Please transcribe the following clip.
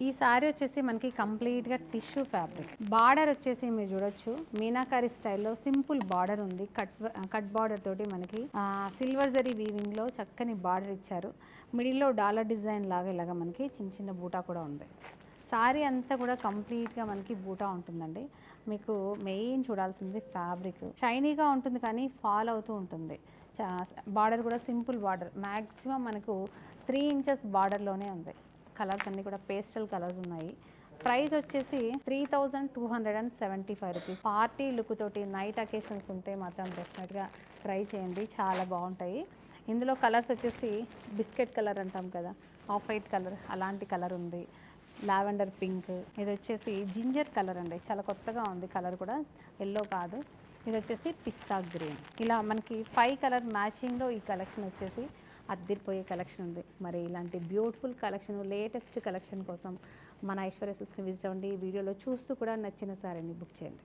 ఈ సారీ వచ్చేసి మనకి కంప్లీట్గా టిష్యూ ఫ్యాబ్రిక్. బార్డర్ వచ్చేసి మీరు చూడొచ్చు మీనాకారి స్టైల్లో సింపుల్ బార్డర్ ఉంది. కట్ బార్డర్ తోటి మనకి సిల్వర్ జరీ వీవింగ్లో చక్కని బార్డర్ ఇచ్చారు. మిడిల్లో డాలర్ డిజైన్ లాగా ఇలాగా మనకి చిన్న చిన్న బూటా కూడా ఉంది. సారీ అంతా కూడా కంప్లీట్గా మనకి బూటా ఉంటుందండి. మీకు మెయిన్ చూడాల్సింది ఫ్యాబ్రిక్ షైనీగా ఉంటుంది కానీ ఫాల్ అవుతూ ఉంటుంది. బార్డర్ కూడా సింపుల్ బార్డర్, మ్యాక్సిమం మనకు 3 ఇంచెస్ బార్డర్లోనే ఉంది. కలర్స్ అన్నీ కూడా పేస్టల్ కలర్స్ ఉన్నాయి. ప్రైస్ వచ్చేసి 3275 రూపీస్. పార్టీ లుక్ తోటి నైట్ అకేషన్స్ ఉంటే మాత్రం డెఫినెట్గా ట్రై చేయండి, చాలా బాగుంటాయి. ఇందులో కలర్స్ వచ్చేసి బిస్కెట్ కలర్ అంటాం కదా, ఆఫ్ వైట్ కలర్ అలాంటి కలర్ ఉంది, లావెండర్ పింక్, ఇది వచ్చేసి జింజర్ కలర్ అండి, చాలా కొత్తగా ఉంది కలర్ కూడా, ఎల్లో కాదు. ఇది వచ్చేసి పిస్తా గ్రీన్. ఇలా మనకి 5 కలర్ మ్యాచింగ్లో ఈ కలెక్షన్ వచ్చేసి అద్దిరిపోయే కలెక్షన్ ఉంది. మరి ఇలాంటి బ్యూటిఫుల్ కలెక్షన్, లేటెస్ట్ కలెక్షన్ కోసం మన ఐశ్వర్య సిల్క్స్ని విజిట్ అవ్వండి. వీడియోలో చూస్తూ కూడా నచ్చిన సారీని బుక్ చేయండి.